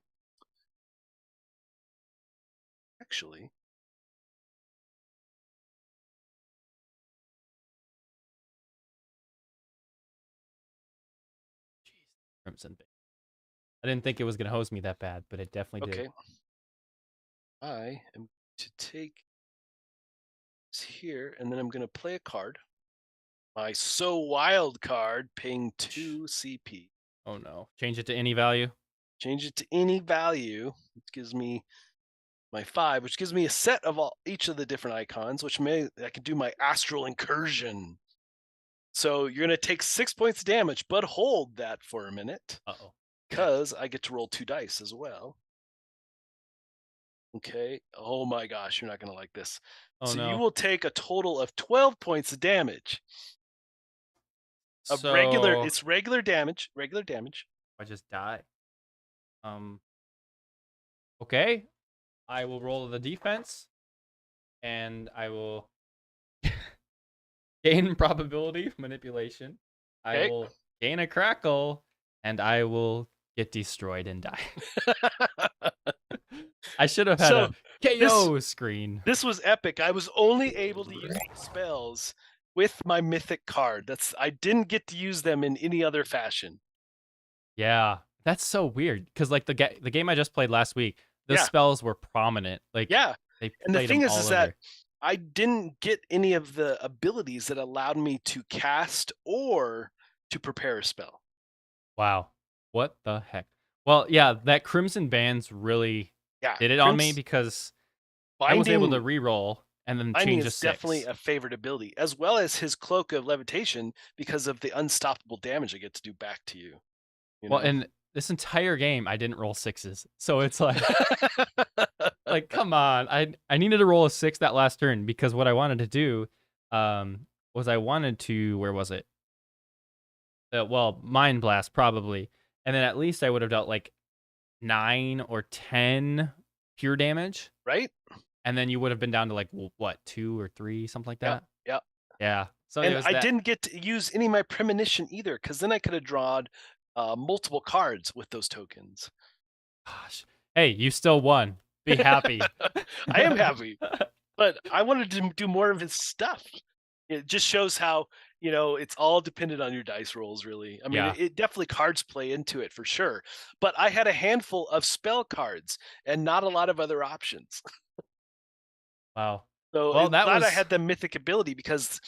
Actually, Jeez, Crimson Band. I didn't think it was gonna hose me that bad, but it definitely did. okay. I am to take this here, and then I'm going to play a card. My So Wild card, paying 2 CP. Oh no! Change it to any value. Change it to any value, which gives me my 5, which gives me a set of each of the different icons, which I can do my Astral Incursion. So you're going to take 6 points damage, but hold that for a minute. Uh-oh. Because I get to roll 2 dice as well. Okay. Oh my gosh, you're not going to like this. Oh so no. you will take a total of 12 points of damage. It's regular damage. I just die. Okay. I will roll the defense, and I will gain probability manipulation. Okay. I will gain a crackle, and I will get destroyed and die. I should have had a KO screen. This was epic. I was only able to use spells with my mythic card. I didn't get to use them in any other fashion. Yeah, that's so weird because like the game I just played last week, the spells were prominent. Like and the thing is that I didn't get any of the abilities that allowed me to cast or to prepare a spell. Wow, what the heck? Well, yeah, that Crimson Band's really did it on me because I was able to re-roll and then change a 6. Definitely a favorite ability, as well as his Cloak of Levitation because of the unstoppable damage I get to do back to you. Well, and this entire game I didn't roll 6s, so it's like, like come on, I needed to roll a 6 that last turn because what I wanted to do, was I wanted to where was it? Well, Mind Blast probably, and then at least I would have dealt like 9 or 10 pure damage, right? And then you would have been down to like what 2 or 3, something like that. Yeah. So and I didn't get to use any of my premonition either, because then I could have drawn multiple cards with those tokens. Gosh, hey, you still won. Be happy. I am happy, but I wanted to do more of his stuff. It just shows how it's all dependent on your dice rolls, really. I mean, it definitely cards play into it for sure. But I had a handful of spell cards and not a lot of other options. Wow. So Well, I'm that glad I was had the mythic ability because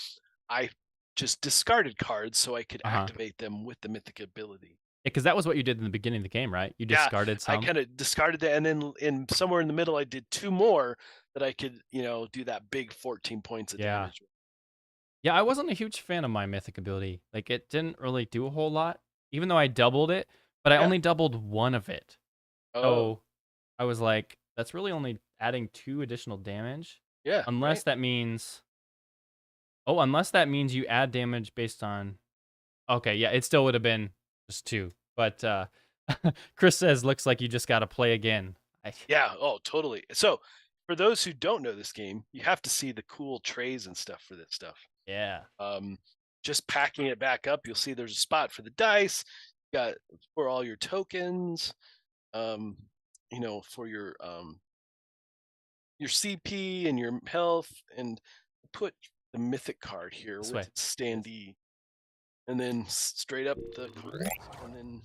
I just discarded cards so I could uh-huh. activate them with the mythic ability. Because that was what you did in the beginning of the game, right? You Yeah, discarded I some. kind of discarded that, and then in somewhere in the middle, I did 2 more that I could, do that big 14 points of Yeah. damage. Yeah, I wasn't a huge fan of my mythic ability. Like, it didn't really do a whole lot, even though I doubled it, but I Yeah. only doubled one of it. Oh, So I was like, that's really only adding 2 additional damage. yeah, Unless right. that means, unless that means you add damage based on, okay, yeah, it still would have been just 2. But Chris says, looks like you just got to play again. Yeah. Oh, totally. So for those who don't know this game, you have to see the cool trays and stuff for this stuff. Yeah. Um, just packing it back up, you'll see there's a spot for the dice. You got for all your tokens. For your CP and your health, and put the mythic card here This with way. its standee, and then straight up the cards, and then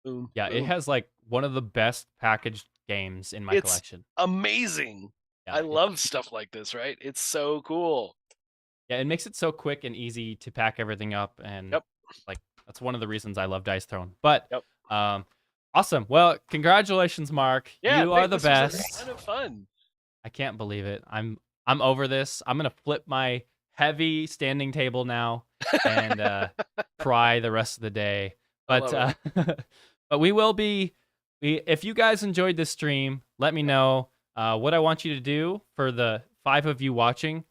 boom, Yeah, it boom. has like one of the best packaged games in my It's collection. amazing. I Yeah, love stuff like this, right? It's so cool. yeah, it makes it so quick and easy to pack everything up, and Yep. like that's one of the reasons I love Dice Throne. But Yep. awesome. Well, congratulations, Mark. Yeah, You are the this was a best. ton of fun. I can't believe it. I'm over this. I'm gonna flip my heavy standing table now and cry the rest of the day. I But love it. but we will be. If you guys enjoyed this stream, let me know what I want you to do for the 5 of you watching.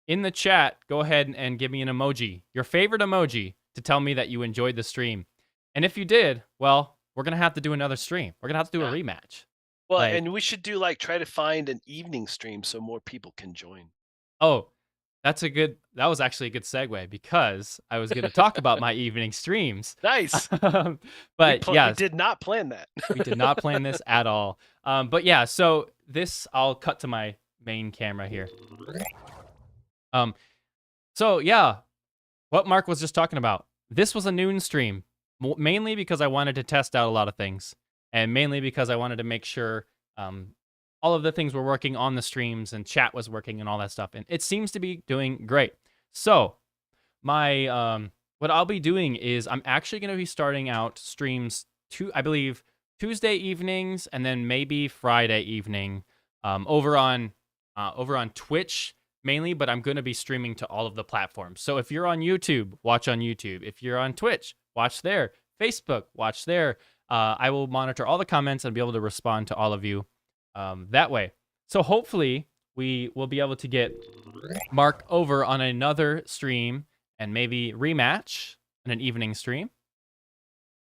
In the chat, go ahead and give me an emoji, your favorite emoji, to tell me that you enjoyed the stream. And if you did, well, we're gonna have to do another stream. We're gonna have to do a Yeah. rematch. Well, Like, and we should do try to find an evening stream so more people can join. oh, that was actually a good segue because I was going to talk about my evening streams. Nice. But We yeah, did not plan that. we did not plan this at all. But yeah, so I'll cut to my main camera here. So yeah, what Mark was just talking about. This was a noon stream, mainly because I wanted to test out a lot of things, and mainly because I wanted to make sure all of the things were working on the streams and chat was working and all that stuff. And it seems to be doing great. So my what I'll be doing is I'm actually going to be starting out streams I believe Tuesday evenings and then maybe Friday evening over on Twitch mainly, but I'm going to be streaming to all of the platforms. So if you're on YouTube, watch on YouTube. If you're on Twitch, watch there. Facebook, watch there. I will monitor all the comments and be able to respond to all of you that way. So hopefully we will be able to get Mark over on another stream and maybe rematch in an evening stream.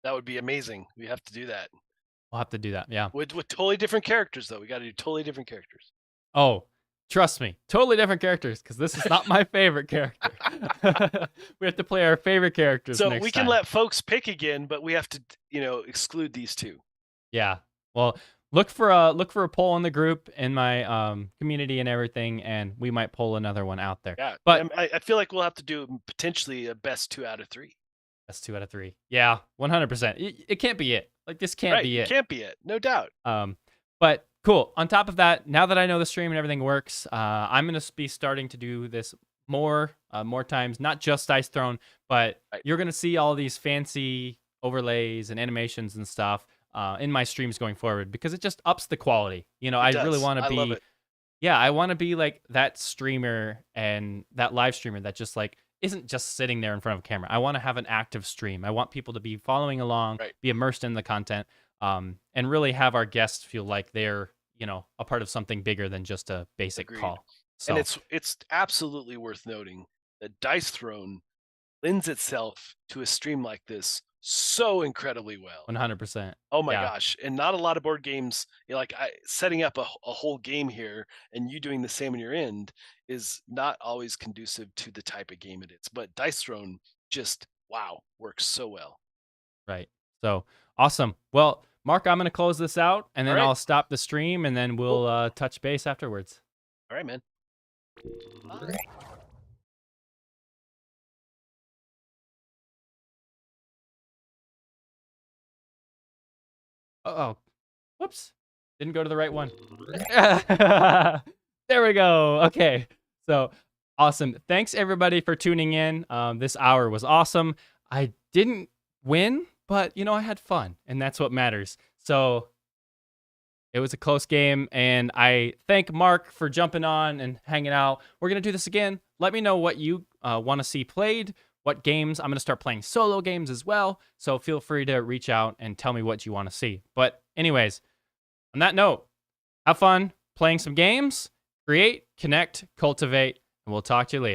That would be amazing. We have to do that. We'll have to do that. Yeah. With totally different characters, though. We got to do totally different characters. Oh, trust me, totally different characters because this is not my favorite character. We have to play our favorite characters. So next we can time. let folks pick again, but we have to, exclude these 2. Yeah. Well, look for a poll in the group in my community and everything, and we might pull another one out there. Yeah, But I feel like we'll have to do potentially a best 2 out of 3. that's 2 out of 3. Yeah, 100%. It can't be it. Like this can't be it. Can't be it. No doubt. But cool. On top of that, now that I know the stream and everything works, I'm gonna be starting to do this more times. Not just Dice Throne, but you're gonna see all these fancy overlays and animations and stuff in my streams going forward because it just ups the quality. I really want to be. I love it. Yeah, I want to be like that streamer and that live streamer that just like isn't just sitting there in front of a camera. I want to have an active stream. I want people to be following along, be immersed in the content, and really have our guests feel like they're, a part of something bigger than just a basic call. So, and it's absolutely worth noting that Dice Throne lends itself to a stream like this so incredibly well. 100%. Oh my gosh. And not a lot of board games, setting up a whole game here and you doing the same on your end is not always conducive to the type of game it is. But Dice Throne just, wow, works so well. Right. So awesome. Well, Mark, I'm going to close this out and then I'll stop the stream and then we'll touch base afterwards. All right, man. Bye. Uh-oh. Whoops. Didn't go to the right one. There we go. Okay. So awesome. Thanks everybody for tuning in. This hour was awesome. I didn't win, but I had fun, and that's what matters. So it was a close game, and I thank Mark for jumping on and hanging out. We're going to do this again. Let me know what you want to see played, what games. I'm going to start playing solo games as well, so feel free to reach out and tell me what you want to see. But anyways, on that note, have fun playing some games, create, connect, cultivate, and we'll talk to you later.